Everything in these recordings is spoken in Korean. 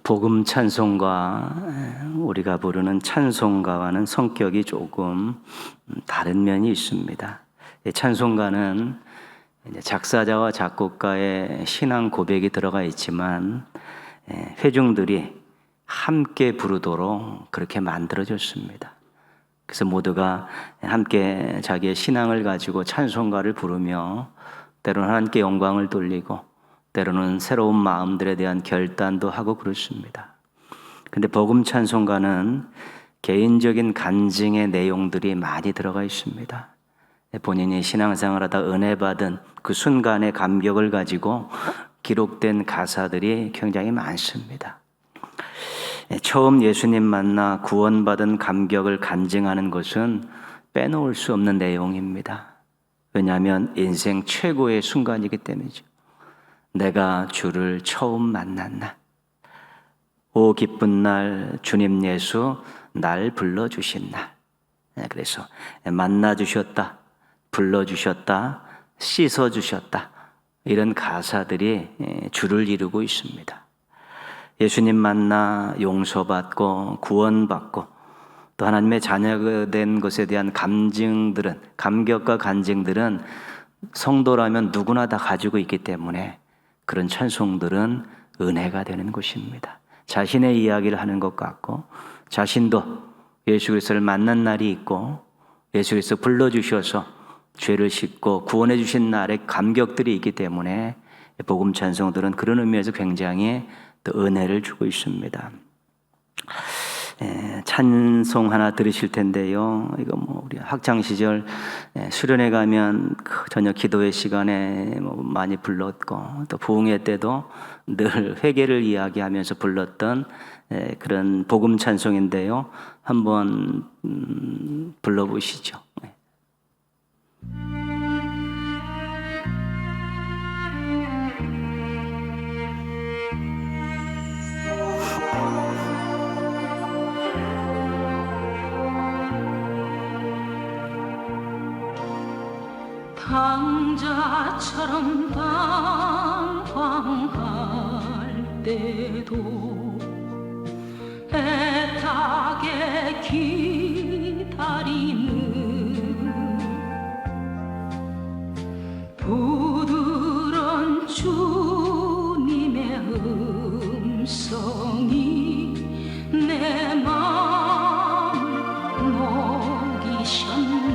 복음 찬송가, 우리가 부르는 찬송가와는 성격이 조금 다른 면이 있습니다. 찬송가는 작사자와 작곡가의 신앙 고백이 들어가 있지만 회중들이 함께 부르도록 그렇게 만들어졌습니다. 그래서 모두가 함께 자기의 신앙을 가지고 찬송가를 부르며 때로는 하나님께 영광을 돌리고 때로는 새로운 마음들에 대한 결단도 하고 그렇습니다. 근데 복음 찬송가는 개인적인 간증의 내용들이 많이 들어가 있습니다. 본인이 신앙생활을 하다 은혜 받은 그 순간의 감격을 가지고 기록된 가사들이 굉장히 많습니다. 처음 예수님 만나 구원받은 감격을 간증하는 것은 빼놓을 수 없는 내용입니다. 왜냐하면 인생 최고의 순간이기 때문이죠. 내가 주를 처음 만난 날, 오 기쁜 날 주님 예수 날 불러주신 날. 그래서 만나주셨다, 불러주셨다, 씻어주셨다, 이런 가사들이 주를 이루고 있습니다. 예수님 만나 용서받고 구원받고 또 하나님의 자녀가 된 것에 대한 감증들은, 감격과 간증들은 성도라면 누구나 다 가지고 있기 때문에 그런 찬송들은 은혜가 되는 것입니다. 자신의 이야기를 하는 것 같고 자신도 예수 그리스도를 만난 날이 있고 예수 그리스도 불러주셔서 죄를 씻고 구원해 주신 날의 감격들이 있기 때문에 복음 찬송들은 그런 의미에서 굉장히 또 은혜를 주고 있습니다. 찬송 하나 들으실 텐데요. 이거 우리 학창 시절 수련회 가면 저녁 기도회 시간에 많이 불렀고 또 부흥회 때도 늘 회개를 이야기하면서 불렀던 그런 복음 찬송인데요. 한번 불러보시죠. 당자처럼 방황할 때도 애타게 기다리는 부드러운 주님의 음성이 내 마음을 녹이셨네.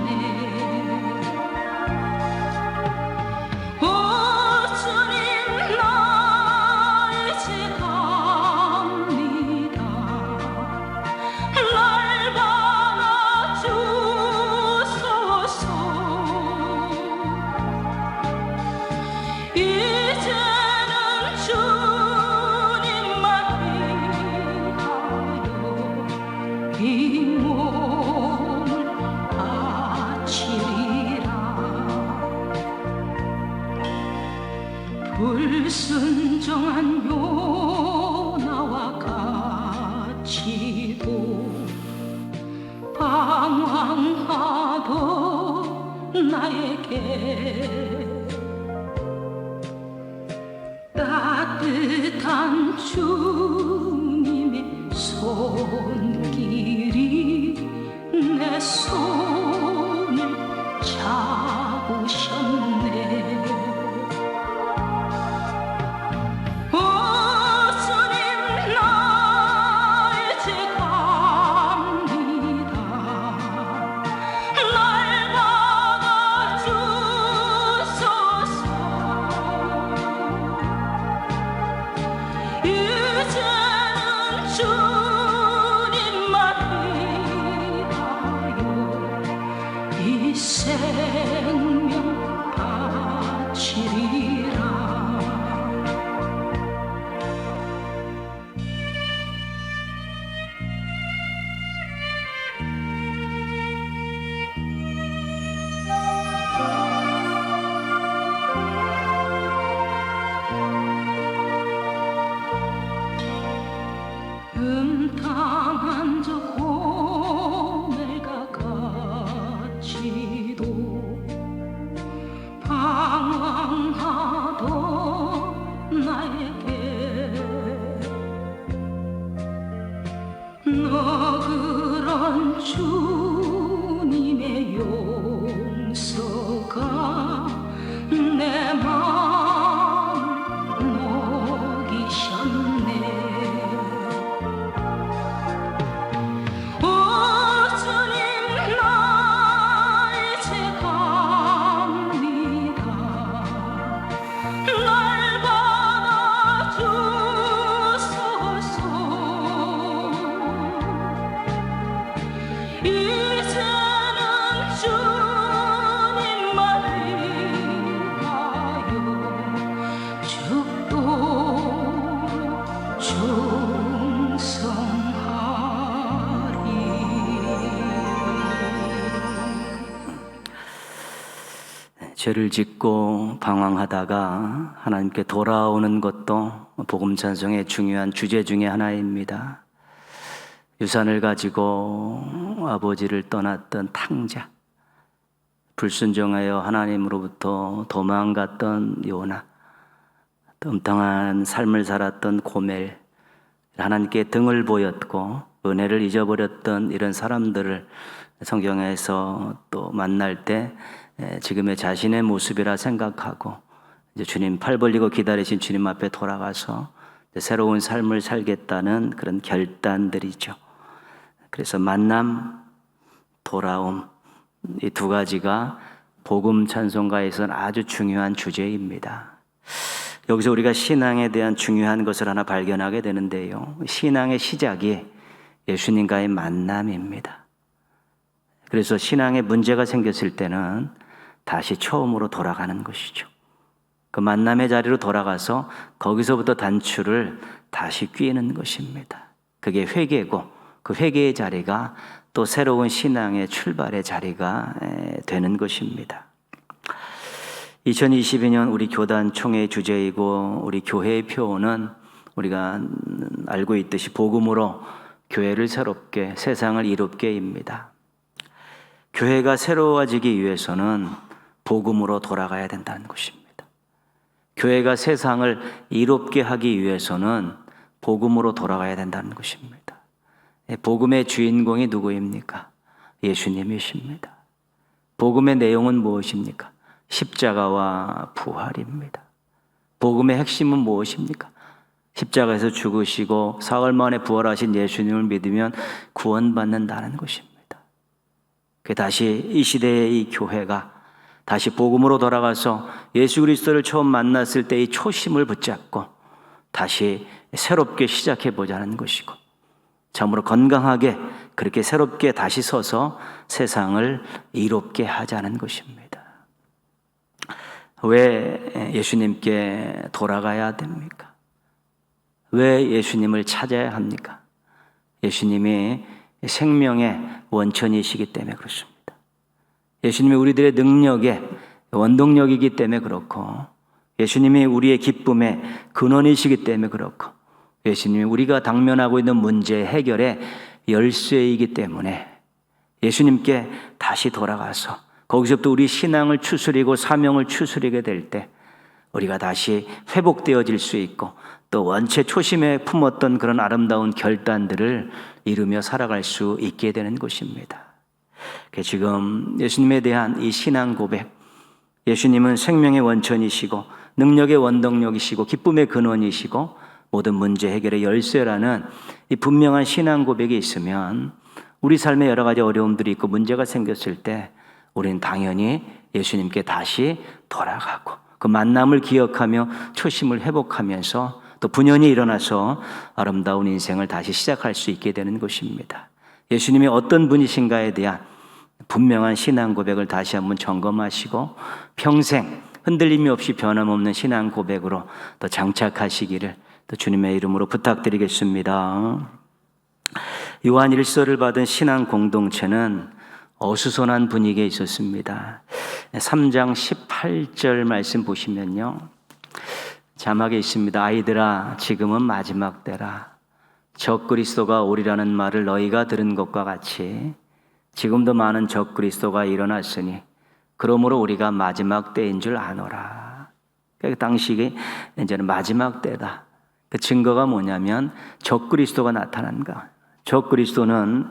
불순종한 요나와 같이도 방황하던 나에게 따뜻한 주님의 손길이 내 손을 잡으셨네. 주님의 용서가 내 마음을 녹이셨네. 오 주님 나 이제 갑니다. 날 받아주소서. 이제는 주님만 위하여 죽도록 충성하리. 죄를 짓고 방황하다가 하나님께 돌아오는 것도 복음 찬송의 중요한 주제 중에 하나입니다. 유산을 가지고 아버지를 떠났던 탕자, 불순종하여 하나님으로부터 도망갔던 요나, 덤탕한 삶을 살았던 고멜, 하나님께 등을 보였고 은혜를 잊어버렸던 이런 사람들을 성경에서 또 만날 때 지금의 자신의 모습이라 생각하고 이제 주님 팔 벌리고 기다리신 주님 앞에 돌아가서 새로운 삶을 살겠다는 그런 결단들이죠. 그래서 만남, 돌아옴, 이 두 가지가 복음 찬송가에서는 아주 중요한 주제입니다. 여기서 우리가 신앙에 대한 중요한 것을 하나 발견하게 되는데요. 신앙의 시작이 예수님과의 만남입니다. 그래서 신앙에 문제가 생겼을 때는 다시 처음으로 돌아가는 것이죠. 그 만남의 자리로 돌아가서 거기서부터 단추를 다시 꿰는 것입니다. 그게 회개고 그 회개의 자리가 또 새로운 신앙의 출발의 자리가 되는 것입니다. 2022년 우리 교단 총회 주제이고 우리 교회의 표어는 우리가 알고 있듯이 복음으로 교회를 새롭게 세상을 이롭게입니다. 교회가 새로워지기 위해서는 복음으로 돌아가야 된다는 것입니다. 교회가 세상을 이롭게 하기 위해서는 복음으로 돌아가야 된다는 것입니다. 복음의 주인공이 누구입니까? 예수님이십니다. 복음의 내용은 무엇입니까? 십자가와 부활입니다. 복음의 핵심은 무엇입니까? 십자가에서 죽으시고 사흘 만에 부활하신 예수님을 믿으면 구원받는다는 것입니다. 다시 이 시대의 이 교회가 다시 복음으로 돌아가서 예수 그리스도를 처음 만났을 때의 초심을 붙잡고 다시 새롭게 시작해 보자는 것이고 참으로 건강하게 그렇게 새롭게 다시 서서 세상을 이롭게 하자는 것입니다. 왜 예수님께 돌아가야 됩니까? 왜 예수님을 찾아야 합니까? 예수님이 생명의 원천이시기 때문에 그렇습니다. 예수님이 우리들의 능력의 원동력이기 때문에 그렇고 예수님이 우리의 기쁨의 근원이시기 때문에 그렇고 예수님이 우리가 당면하고 있는 문제 해결의 열쇠이기 때문에 예수님께 다시 돌아가서 거기서부터 우리 신앙을 추스리고 사명을 추스리게 될 때 우리가 다시 회복되어질 수 있고 또 원체 초심에 품었던 그런 아름다운 결단들을 이루며 살아갈 수 있게 되는 것입니다. 지금 예수님에 대한 이 신앙 고백, 예수님은 생명의 원천이시고 능력의 원동력이시고 기쁨의 근원이시고 모든 문제 해결의 열쇠라는 이 분명한 신앙 고백이 있으면 우리 삶에 여러 가지 어려움들이 있고 문제가 생겼을 때 우리는 당연히 예수님께 다시 돌아가고 그 만남을 기억하며 초심을 회복하면서 또 분연히 일어나서 아름다운 인생을 다시 시작할 수 있게 되는 것입니다. 예수님이 어떤 분이신가에 대한 분명한 신앙 고백을 다시 한번 점검하시고 평생 흔들림이 없이 변함없는 신앙 고백으로 또 장착하시기를 또 주님의 이름으로 부탁드리겠습니다. 요한 1서를 받은 신앙 공동체는 어수선한 분위기에 있었습니다. 3장 18절 말씀 보시면요. 자막에 있습니다. 아이들아 지금은 마지막 때라. 적그리스도가 오리라는 말을 너희가 들은 것과 같이 지금도 많은 적그리스도가 일어났으니 그러므로 우리가 마지막 때인 줄 아노라. 그 당시에 이제는 마지막 때다. 그 증거가 뭐냐면 적그리스도가 나타난 것. 적그리스도는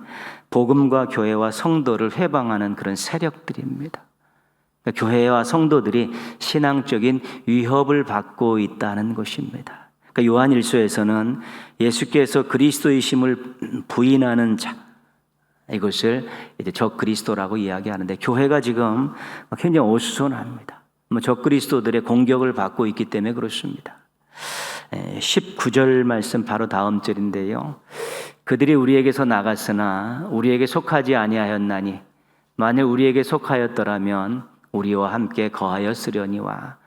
복음과 교회와 성도를 회방하는 그런 세력들입니다. 그러니까 교회와 성도들이 신앙적인 위협을 받고 있다는 것입니다. 그러니까 요한일서에서는 예수께서 그리스도이심을 부인하는 자, 이것을 이제 적그리스도라고 이야기하는데, 교회가 지금 굉장히 어수선합니다. 적그리스도들의 공격을 받고 있기 때문에 그렇습니다. 19절 말씀 바로 다음 절인데요. 그들이 우리에게서 나갔으나 우리에게 속하지 아니하였나니 만일 우리에게 속하였더라면 우리와 함께 거하였으려니와.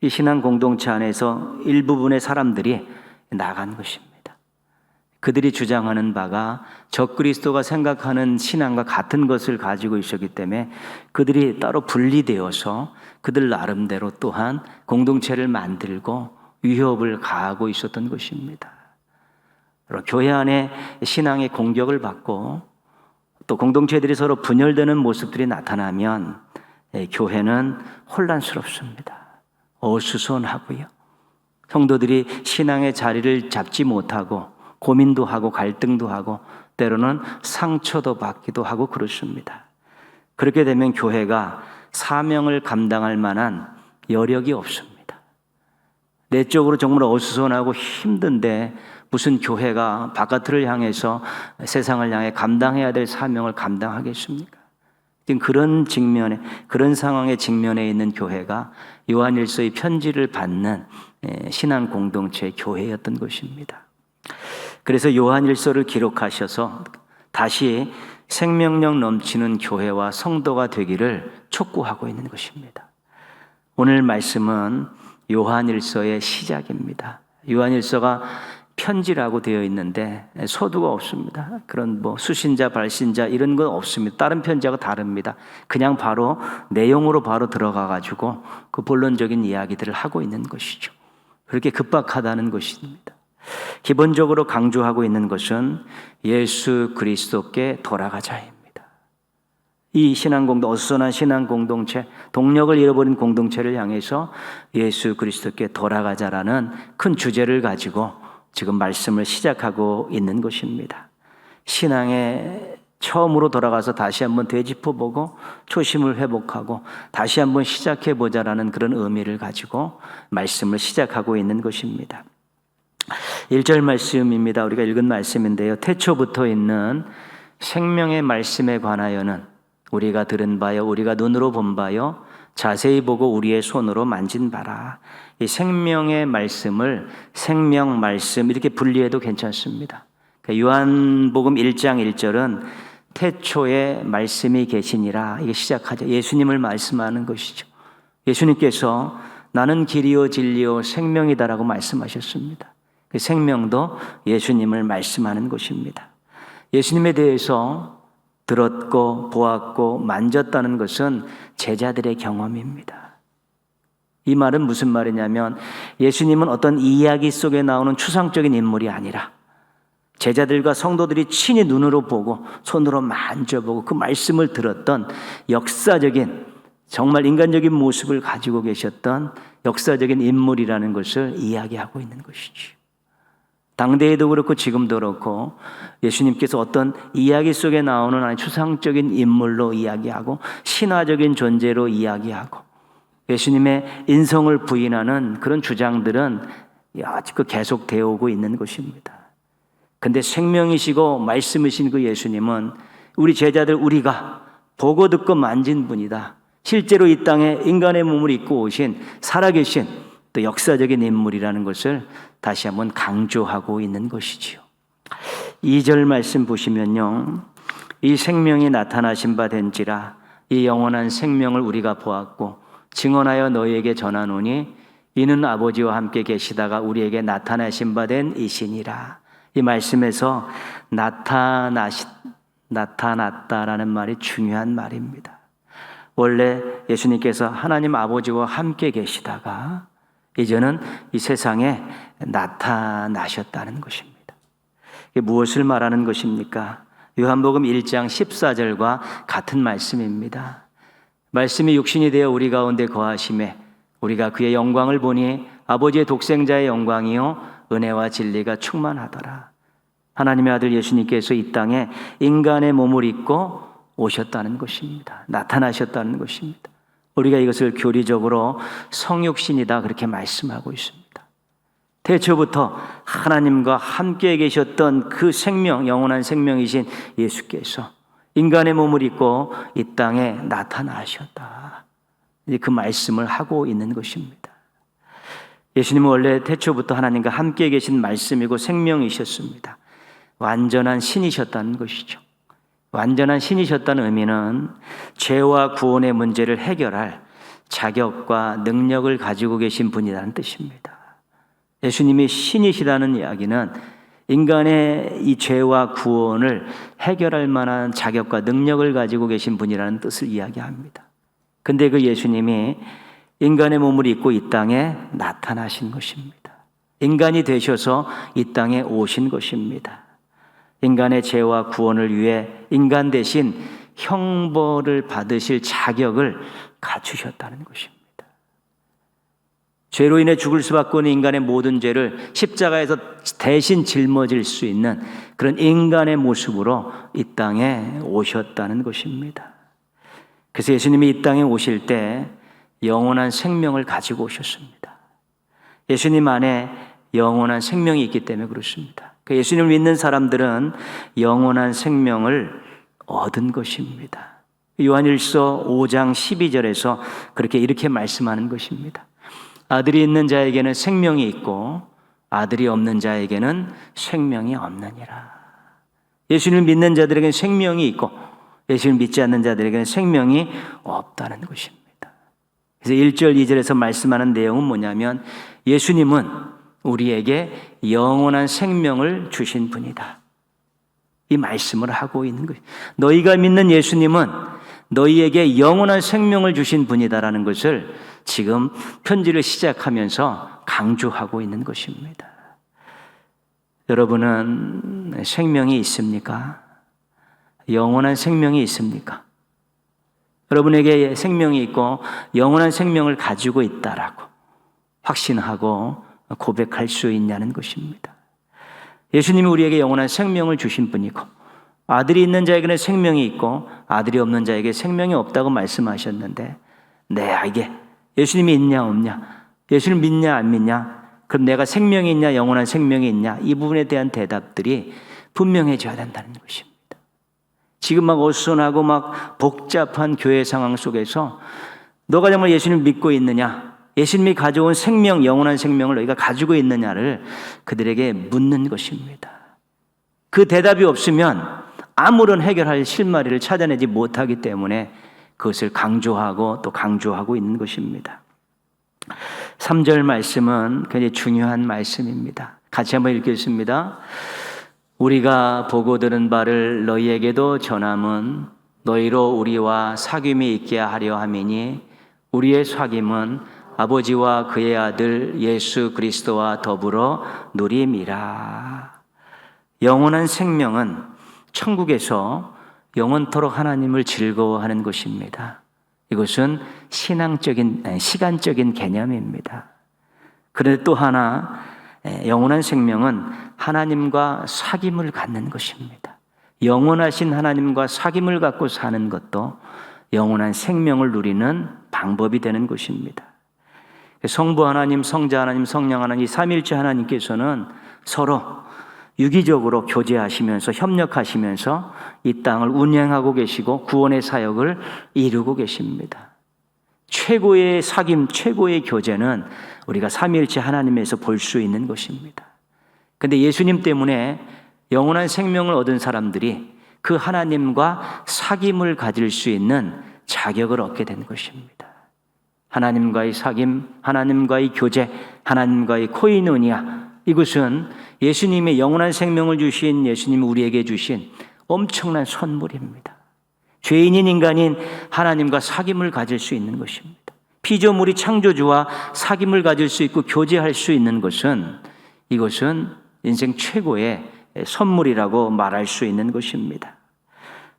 이 신앙 공동체 안에서 일부분의 사람들이 나간 것입니다. 그들이 주장하는 바가 적그리스도가 생각하는 신앙과 같은 것을 가지고 있었기 때문에 그들이 따로 분리되어서 그들 나름대로 또한 공동체를 만들고 위협을 가하고 있었던 것입니다. 교회 안에 신앙의 공격을 받고 또 공동체들이 서로 분열되는 모습들이 나타나면 교회는 혼란스럽습니다. 어수선하고요. 성도들이 신앙의 자리를 잡지 못하고 고민도 하고 갈등도 하고 때로는 상처도 받기도 하고 그렇습니다. 그렇게 되면 교회가 사명을 감당할 만한 여력이 없습니다. 내적으로 정말 어수선하고 힘든데 무슨 교회가 바깥을 향해서 세상을 향해 감당해야 될 사명을 감당하겠습니까? 지금 그런 직면에, 그런 상황에 직면해 있는 교회가 요한일서의 편지를 받는 신앙 공동체의 교회였던 것입니다. 그래서 요한일서를 기록하셔서 다시 생명력 넘치는 교회와 성도가 되기를 촉구하고 있는 것입니다. 오늘 말씀은 요한일서의 시작입니다. 요한일서가 편지라고 되어 있는데 서두가 없습니다. 그런 수신자, 발신자 이런 건 없습니다. 다른 편지하고 다릅니다. 그냥 바로 내용으로 바로 들어가 가지고 그 본론적인 이야기들을 하고 있는 것이죠. 그렇게 급박하다는 것입니다. 기본적으로 강조하고 있는 것은 예수 그리스도께 돌아가자입니다. 이 어수선한 신앙 공동체, 동력을 잃어버린 공동체를 향해서 예수 그리스도께 돌아가자라는 큰 주제를 가지고 지금 말씀을 시작하고 있는 것입니다. 신앙에 처음으로 돌아가서 다시 한번 되짚어보고 초심을 회복하고 다시 한번 시작해보자라는 그런 의미를 가지고 말씀을 시작하고 있는 것입니다. 1절 말씀입니다. 우리가 읽은 말씀인데요. 태초부터 있는 생명의 말씀에 관하여는 우리가 들은 바요, 우리가 눈으로 본 바요, 자세히 보고 우리의 손으로 만진 바라. 이 생명의 말씀을 생명 말씀 이렇게 분리해도 괜찮습니다. 요한복음 1장 1절은 태초에 말씀이 계시니라 이게 시작하죠. 예수님을 말씀하는 것이죠. 예수님께서 나는 길이요 진리요 생명이다라고 말씀하셨습니다. 그 생명도 예수님을 말씀하는 것입니다. 예수님에 대해서 들었고 보았고 만졌다는 것은 제자들의 경험입니다. 이 말은 무슨 말이냐면 예수님은 어떤 이야기 속에 나오는 추상적인 인물이 아니라 제자들과 성도들이 친히 눈으로 보고 손으로 만져보고 그 말씀을 들었던 역사적인 정말 인간적인 모습을 가지고 계셨던 역사적인 인물이라는 것을 이야기하고 있는 것이죠. 당대에도 그렇고 지금도 그렇고 예수님께서 어떤 이야기 속에 나오는 추상적인 인물로 이야기하고 신화적인 존재로 이야기하고 예수님의 인성을 부인하는 그런 주장들은 여지껏 계속되어 오고 있는 것입니다. 근데 생명이시고 말씀이신 그 예수님은 우리 제자들 우리가 보고 듣고 만진 분이다. 실제로 이 땅에 인간의 몸을 입고 오신 살아계신 또 역사적인 인물이라는 것을 다시 한번 강조하고 있는 것이지요. 2절 말씀 보시면요. 이 생명이 나타나신 바 된지라 이 영원한 생명을 우리가 보았고 증언하여 너희에게 전하노니 이는 아버지와 함께 계시다가 우리에게 나타나신 바 된 이시니라. 이 말씀에서 나타났다라는 말이 중요한 말입니다. 원래 예수님께서 하나님 아버지와 함께 계시다가 이제는 이 세상에 나타나셨다는 것입니다. 이게 무엇을 말하는 것입니까? 요한복음 1장 14절과 같은 말씀입니다. 말씀이 육신이 되어 우리 가운데 거하심에 우리가 그의 영광을 보니 아버지의 독생자의 영광이요 은혜와 진리가 충만하더라. 하나님의 아들 예수님께서 이 땅에 인간의 몸을 입고 오셨다는 것입니다. 나타나셨다는 것입니다. 우리가 이것을 교리적으로 성육신이다 그렇게 말씀하고 있습니다. 태초부터 하나님과 함께 계셨던 그 생명, 영원한 생명이신 예수께서 인간의 몸을 입고 이 땅에 나타나셨다. 그 말씀을 하고 있는 것입니다. 예수님은 원래 태초부터 하나님과 함께 계신 말씀이고 생명이셨습니다. 완전한 신이셨다는 것이죠. 완전한 신이셨다는 의미는 죄와 구원의 문제를 해결할 자격과 능력을 가지고 계신 분이라는 뜻입니다. 예수님이 신이시다는 이야기는 인간의 이 죄와 구원을 해결할 만한 자격과 능력을 가지고 계신 분이라는 뜻을 이야기합니다. 근데 그 예수님이 인간의 몸을 입고 이 땅에 나타나신 것입니다. 인간이 되셔서 이 땅에 오신 것입니다. 인간의 죄와 구원을 위해 인간 대신 형벌을 받으실 자격을 갖추셨다는 것입니다. 죄로 인해 죽을 수밖에 없는 인간의 모든 죄를 십자가에서 대신 짊어질 수 있는 그런 인간의 모습으로 이 땅에 오셨다는 것입니다. 그래서 예수님이 이 땅에 오실 때 영원한 생명을 가지고 오셨습니다. 예수님 안에 영원한 생명이 있기 때문에 그렇습니다. 예수님을 믿는 사람들은 영원한 생명을 얻은 것입니다. 요한일서 5장 12절에서 이렇게 말씀하는 것입니다. 아들이 있는 자에게는 생명이 있고 아들이 없는 자에게는 생명이 없느니라. 예수님을 믿는 자들에게는 생명이 있고 예수님을 믿지 않는 자들에게는 생명이 없다는 것입니다. 그래서 1절, 2절에서 말씀하는 내용은 뭐냐면 예수님은 우리에게 영원한 생명을 주신 분이다. 이 말씀을 하고 있는 거예요. 너희가 믿는 예수님은 너희에게 영원한 생명을 주신 분이다라는 것을 지금 편지를 시작하면서 강조하고 있는 것입니다. 여러분은 생명이 있습니까? 영원한 생명이 있습니까? 여러분에게 생명이 있고 영원한 생명을 가지고 있다라고 확신하고 고백할 수 있냐는 것입니다. 예수님이 우리에게 영원한 생명을 주신 분이고 아들이 있는 자에게는 생명이 있고 아들이 없는 자에게 생명이 없다고 말씀하셨는데 이게 예수님이 있냐 없냐, 예수를 믿냐 안 믿냐, 그럼 내가 생명이 있냐 영원한 생명이 있냐, 이 부분에 대한 대답들이 분명해져야 된다는 것입니다. 지금 막 어수선하고 막 복잡한 교회 상황 속에서 너가 정말 예수님을 믿고 있느냐, 예수님이 가져온 생명, 영원한 생명을 너희가 가지고 있느냐를 그들에게 묻는 것입니다. 그 대답이 없으면 아무런 해결할 실마리를 찾아내지 못하기 때문에 그것을 강조하고 또 강조하고 있는 것입니다. 3절 말씀은 굉장히 중요한 말씀입니다. 같이 한번 읽겠습니다. 우리가 보고 들은 바를 너희에게도 전함은 너희로 우리와 사귐이 있게 하려 함이니 우리의 사귐은 아버지와 그의 아들 예수 그리스도와 더불어 누림이라. 영원한 생명은 천국에서 영원토록 하나님을 즐거워하는 것입니다. 이것은 시간적인 개념입니다. 그런데 또 하나 영원한 생명은 하나님과 사귐을 갖는 것입니다. 영원하신 하나님과 사귐을 갖고 사는 것도 영원한 생명을 누리는 방법이 되는 것입니다. 성부 하나님, 성자 하나님, 성령 하나님, 이 삼위일체 하나님께서는 서로 유기적으로 교제하시면서 협력하시면서 이 땅을 운행하고 계시고 구원의 사역을 이루고 계십니다. 최고의 사귐, 최고의 교제는 우리가 삼위일체 하나님에서 볼 수 있는 것입니다. 그런데 예수님 때문에 영원한 생명을 얻은 사람들이 그 하나님과 사귐을 가질 수 있는 자격을 얻게 된 것입니다. 하나님과의 사귐, 하나님과의 교제, 하나님과의 코이노니아, 이것은 예수님의 영원한 생명을 주신 예수님이 우리에게 주신 엄청난 선물입니다. 죄인인 인간인 하나님과 사귐을 가질 수 있는 것입니다. 피조물이 창조주와 사귐을 가질 수 있고 교제할 수 있는 것은 이것은 인생 최고의 선물이라고 말할 수 있는 것입니다.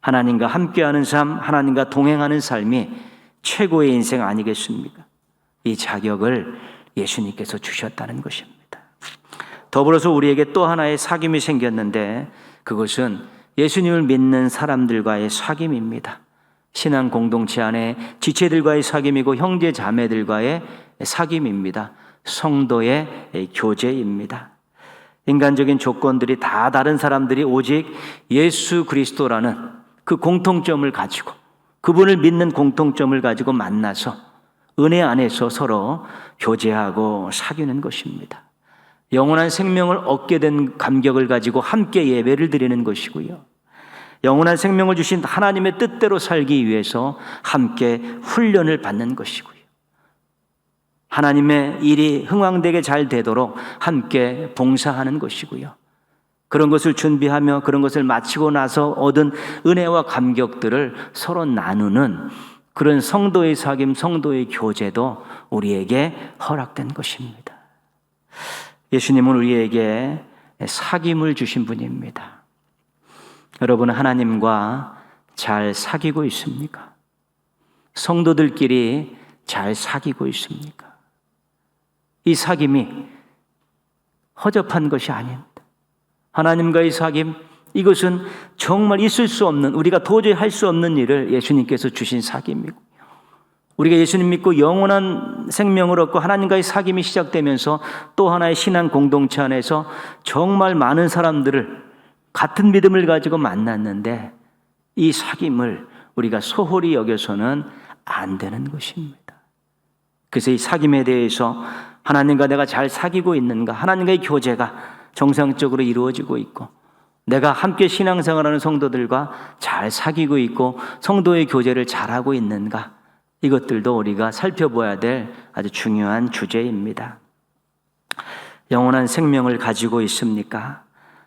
하나님과 함께하는 삶, 하나님과 동행하는 삶이 최고의 인생 아니겠습니까? 이 자격을 예수님께서 주셨다는 것입니다. 더불어서 우리에게 또 하나의 사귐이 생겼는데 그것은 예수님을 믿는 사람들과의 사귐입니다. 신앙 공동체 안에 지체들과의 사귐이고 형제 자매들과의 사귐입니다. 성도의 교제입니다. 인간적인 조건들이 다 다른 사람들이 오직 예수 그리스도라는 그 공통점을 가지고, 그분을 믿는 공통점을 가지고 만나서 은혜 안에서 서로 교제하고 사귀는 것입니다. 영원한 생명을 얻게 된 감격을 가지고 함께 예배를 드리는 것이고요. 영원한 생명을 주신 하나님의 뜻대로 살기 위해서 함께 훈련을 받는 것이고요. 하나님의 일이 흥왕되게 잘 되도록 함께 봉사하는 것이고요. 그런 것을 준비하며 그런 것을 마치고 나서 얻은 은혜와 감격들을 서로 나누는 그런 성도의 사귐, 성도의 교제도 우리에게 허락된 것입니다. 예수님은 우리에게 사귐을 주신 분입니다. 여러분은 하나님과 잘 사귀고 있습니까? 성도들끼리 잘 사귀고 있습니까? 이 사귐이 허접한 것이 아닙니다. 하나님과의 사귐, 이것은 정말 있을 수 없는, 우리가 도저히 할 수 없는 일을 예수님께서 주신 사귐이고, 우리가 예수님 믿고 영원한 생명을 얻고 하나님과의 사귐이 시작되면서 또 하나의 신앙 공동체 안에서 정말 많은 사람들을 같은 믿음을 가지고 만났는데 이 사귐을 우리가 소홀히 여겨서는 안 되는 것입니다. 그래서 이 사귐에 대해서 하나님과 내가 잘 사귀고 있는가, 하나님과의 교제가 정상적으로 이루어지고 있고, 내가 함께 신앙생활하는 성도들과 잘 사귀고 있고 성도의 교제를 잘하고 있는가, 이것들도 우리가 살펴봐야 될 아주 중요한 주제입니다. 영원한 생명을 가지고 있습니까?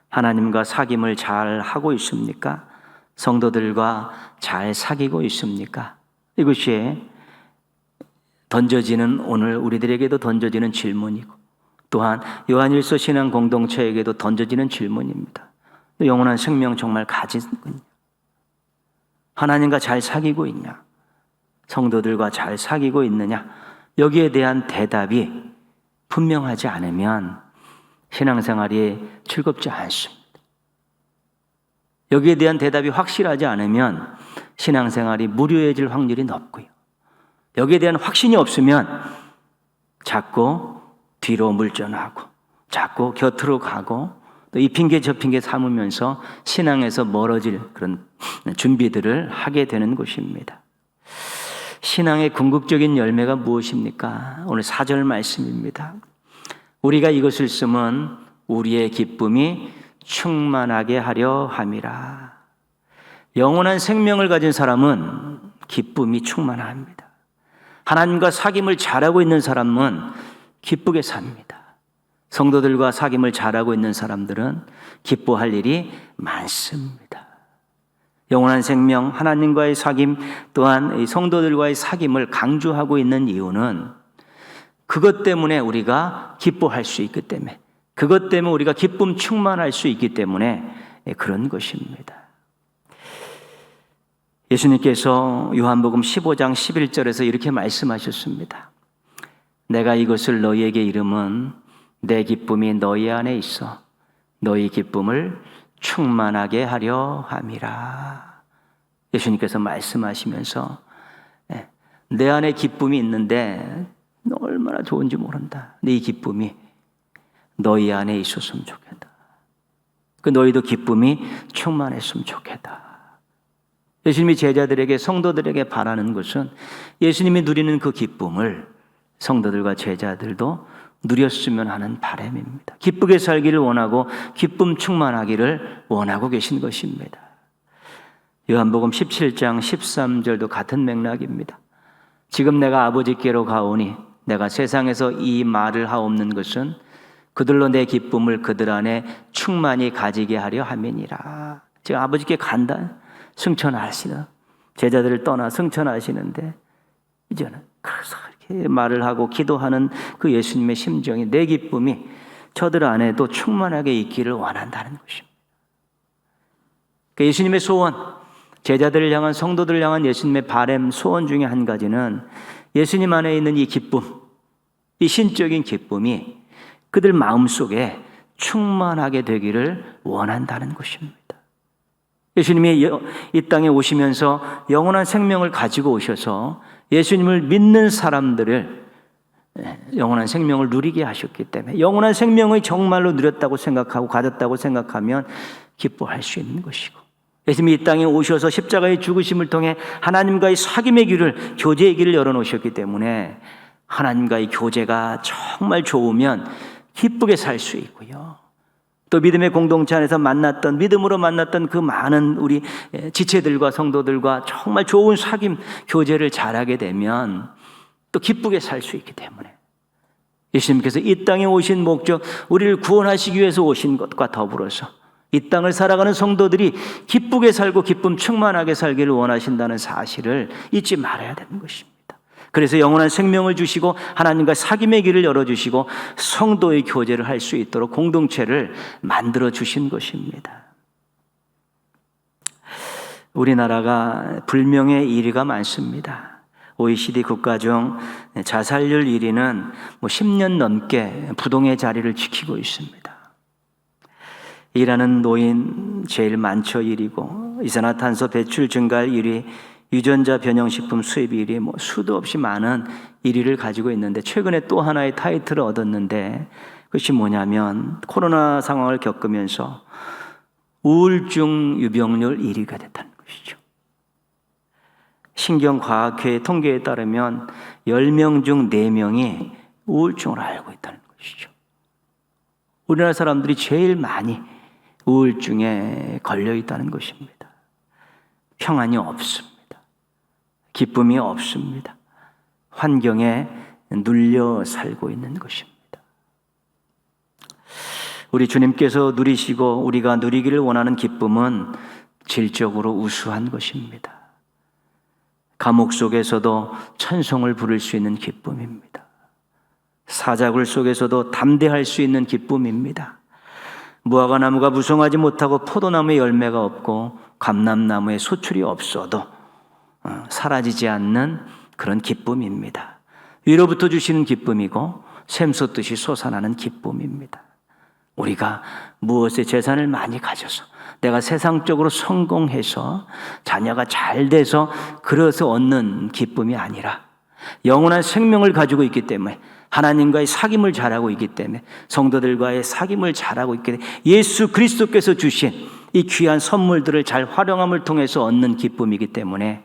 하나님과 사귐을 잘 하고 있습니까? 성도들과 잘 사귀고 있습니까? 이것이 던져지는, 오늘 우리들에게도 던져지는 질문이고, 또한 요한일서 신앙 공동체에게도 던져지는 질문입니다. 영원한 생명 정말 가지는군요. 하나님과 잘 사귀고 있냐? 성도들과 잘 사귀고 있느냐? 여기에 대한 대답이 분명하지 않으면 신앙생활이 즐겁지 않습니다. 여기에 대한 대답이 확실하지 않으면 신앙생활이 무료해질 확률이 높고요. 여기에 대한 확신이 없으면 자꾸 뒤로 물전하고 자꾸 곁으로 가고 또 이 핑계 저 핑계 삼으면서 신앙에서 멀어질 그런 준비들을 하게 되는 것입니다. 신앙의 궁극적인 열매가 무엇입니까? 오늘 4절 말씀입니다. 우리가 이것을 쓰면 우리의 기쁨이 충만하게 하려 함이라. 영원한 생명을 가진 사람은 기쁨이 충만합니다. 하나님과 사귐을 잘하고 있는 사람은 기쁘게 삽니다. 성도들과 사귐을 잘하고 있는 사람들은 기뻐할 일이 많습니다. 영원한 생명, 하나님과의 사귐, 또한 성도들과의 사귐을 강조하고 있는 이유는 그것 때문에 우리가 기뻐할 수 있기 때문에, 그것 때문에 우리가 기쁨 충만할 수 있기 때문에 그런 것입니다. 예수님께서 요한복음 15장 11절에서 이렇게 말씀하셨습니다. 내가 이것을 너희에게 이름은 내 기쁨이 너희 안에 있어 너희 기쁨을 충만하게 하려 함이라. 예수님께서 말씀하시면서 내 안에 기쁨이 있는데 얼마나 좋은지 모른다. 네 기쁨이 너희 안에 있었으면 좋겠다. 그 너희도 기쁨이 충만했으면 좋겠다. 예수님이 제자들에게, 성도들에게 바라는 것은 예수님이 누리는 그 기쁨을 성도들과 제자들도 누렸으면 하는 바람입니다. 기쁘게 살기를 원하고 기쁨 충만하기를 원하고 계신 것입니다. 요한복음 17장 13절도 같은 맥락입니다. 지금 내가 아버지께로 가오니 내가 세상에서 이 말을 하옵는 것은 그들로 내 기쁨을 그들 안에 충만히 가지게 하려 함이니라. 지금 아버지께 간다, 승천하시다. 제자들을 떠나 승천하시는데 이제는 그래서 이렇게 말을 하고 기도하는 그 예수님의 심정이, 내 기쁨이 저들 안에도 충만하게 있기를 원한다는 것입니다. 예수님의 소원, 제자들을 향한, 성도들을 향한 예수님의 바람, 소원 중에 한 가지는 예수님 안에 있는 이 기쁨, 이 신적인 기쁨이 그들 마음속에 충만하게 되기를 원한다는 것입니다. 예수님이 이 땅에 오시면서 영원한 생명을 가지고 오셔서 예수님을 믿는 사람들을 영원한 생명을 누리게 하셨기 때문에 영원한 생명을 정말로 누렸다고 생각하고 가졌다고 생각하면 기뻐할 수 있는 것이고, 예수님이 이 땅에 오셔서 십자가의 죽으심을 통해 하나님과의 사귐의 길을, 교제의 길을 열어놓으셨기 때문에 하나님과의 교제가 정말 좋으면 기쁘게 살 수 있고요. 또 믿음의 공동체 안에서 믿음으로 만났던 그 많은 우리 지체들과 성도들과 정말 좋은 사귐, 교제를 잘하게 되면 또 기쁘게 살 수 있기 때문에 예수님께서 이 땅에 오신 목적, 우리를 구원하시기 위해서 오신 것과 더불어서 이 땅을 살아가는 성도들이 기쁘게 살고 기쁨 충만하게 살기를 원하신다는 사실을 잊지 말아야 되는 것입니다. 그래서 영원한 생명을 주시고 하나님과 사귐의 길을 열어주시고 성도의 교제를 할 수 있도록 공동체를 만들어 주신 것입니다. 우리나라가 불명예 1위가 많습니다. OECD 국가 중 자살률 1위는 10년 넘게 부동의 자리를 지키고 있습니다. 일하는 노인 제일 많죠, 1위고, 이산화탄소 배출 증가율 1위, 유전자 변형식품 수입 1위, 수도 없이 많은 1위를 가지고 있는데, 최근에 또 하나의 타이틀을 얻었는데, 그것이 뭐냐면 코로나 상황을 겪으면서 우울증 유병률 1위가 됐다는 것이죠. 신경과학회 통계에 따르면 10명 중 4명이 우울증을 앓고 있다는 것이죠. 우리나라 사람들이 제일 많이 우울증에 걸려 있다는 것입니다. 평안이 없습니다. 기쁨이 없습니다. 환경에 눌려 살고 있는 것입니다. 우리 주님께서 누리시고 우리가 누리기를 원하는 기쁨은 질적으로 우수한 것입니다. 감옥 속에서도 찬송을 부를 수 있는 기쁨입니다. 사자굴 속에서도 담대할 수 있는 기쁨입니다. 무화과나무가 무성하지 못하고 포도나무에 열매가 없고 감람나무에 소출이 없어도 사라지지 않는 그런 기쁨입니다. 위로부터 주시는 기쁨이고 샘솟듯이 솟아나는 기쁨입니다. 우리가 무엇에 재산을 많이 가져서 내가 세상적으로 성공해서 자녀가 잘 돼서 그래서 얻는 기쁨이 아니라 영원한 생명을 가지고 있기 때문에 하나님과의 사귐을 잘하고 있기 때문에 성도들과의 사귐을 잘하고 있기 때문에 예수 그리스도께서 주신 이 귀한 선물들을 잘 활용함을 통해서 얻는 기쁨이기 때문에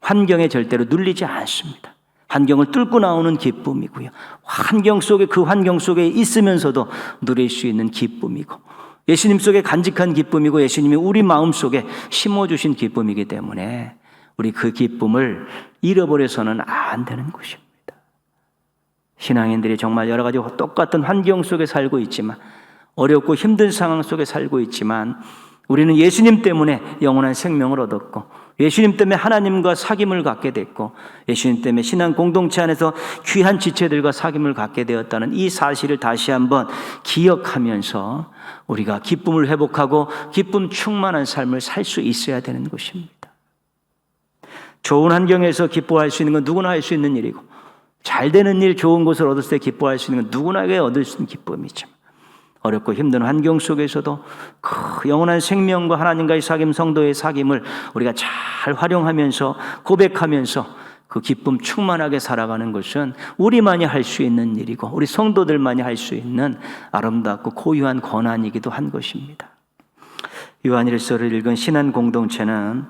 환경에 절대로 눌리지 않습니다. 환경을 뚫고 나오는 기쁨이고요. 그 환경 속에 있으면서도 누릴 수 있는 기쁨이고 예수님 속에 간직한 기쁨이고 예수님이 우리 마음 속에 심어주신 기쁨이기 때문에 우리 그 기쁨을 잃어버려서는 안 되는 것입니다. 신앙인들이 정말 여러 가지 똑같은 환경 속에 살고 있지만 어렵고 힘든 상황 속에 살고 있지만 우리는 예수님 때문에 영원한 생명을 얻었고 예수님 때문에 하나님과 사귐을 갖게 됐고 예수님 때문에 신앙 공동체 안에서 귀한 지체들과 사귐을 갖게 되었다는 이 사실을 다시 한번 기억하면서 우리가 기쁨을 회복하고 기쁨 충만한 삶을 살 수 있어야 되는 것입니다. 좋은 환경에서 기뻐할 수 있는 건 누구나 할 수 있는 일이고 잘 되는 일, 좋은 것을 얻을 때 기뻐할 수 있는 건 누구나에게 얻을 수 있는 기쁨이지만 어렵고 힘든 환경 속에서도 그 영원한 생명과 하나님과의 사귐, 성도의 사귐을 우리가 잘 활용하면서 고백하면서 그 기쁨 충만하게 살아가는 것은 우리만이 할 수 있는 일이고 우리 성도들만이 할 수 있는 아름답고 고유한 권한이기도 한 것입니다. 요한일서를 읽은 신한 공동체는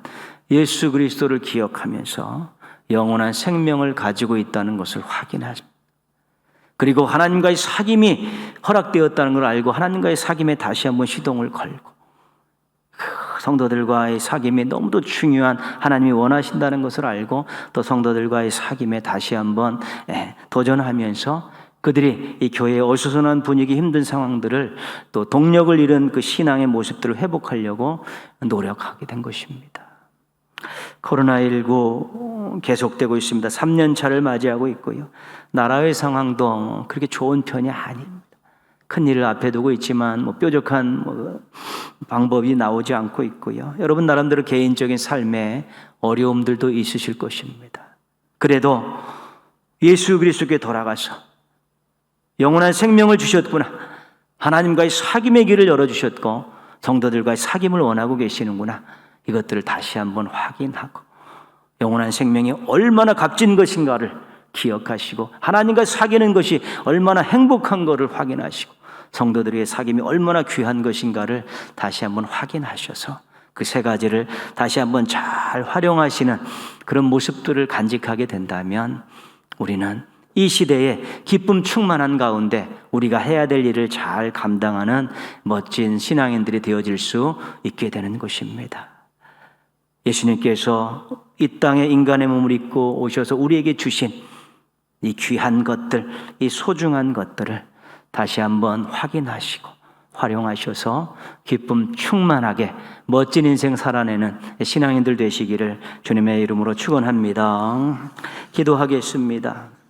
예수 그리스도를 기억하면서 영원한 생명을 가지고 있다는 것을 확인하죠. 그리고 하나님과의 사귐이 허락되었다는 걸 알고 하나님과의 사귐에 다시 한번 시동을 걸고 성도들과의 사귐이 너무도 중요한 하나님이 원하신다는 것을 알고 또 성도들과의 사귐에 다시 한번 도전하면서 그들이 이 교회의 어수선한 분위기, 힘든 상황들을 또 동력을 잃은 그 신앙의 모습들을 회복하려고 노력하게 된 것입니다. 코로나19 계속되고 있습니다. 3년 차를 맞이하고 있고요. 나라의 상황도 그렇게 좋은 편이 아닙니다. 큰 일을 앞에 두고 있지만 뾰족한 방법이 나오지 않고 있고요. 여러분 나름대로 개인적인 삶에 어려움들도 있으실 것입니다. 그래도 예수 그리스도께 돌아가서 영원한 생명을 주셨구나. 하나님과의 사귐의 길을 열어주셨고 성도들과의 사귐을 원하고 계시는구나. 이것들을 다시 한번 확인하고 영원한 생명이 얼마나 값진 것인가를 기억하시고 하나님과 사귀는 것이 얼마나 행복한 것을 확인하시고 성도들의 사귐이 얼마나 귀한 것인가를 다시 한번 확인하셔서 그 세 가지를 다시 한번 잘 활용하시는 그런 모습들을 간직하게 된다면 우리는 이 시대에 기쁨 충만한 가운데 우리가 해야 될 일을 잘 감당하는 멋진 신앙인들이 되어질 수 있게 되는 것입니다. 예수님께서 이 땅에 인간의 몸을 입고 오셔서 우리에게 주신 이 귀한 것들, 이 소중한 것들을 다시 한번 확인하시고 활용하셔서 기쁨 충만하게 멋진 인생 살아내는 신앙인들 되시기를 주님의 이름으로 축원합니다. 기도하겠습니다.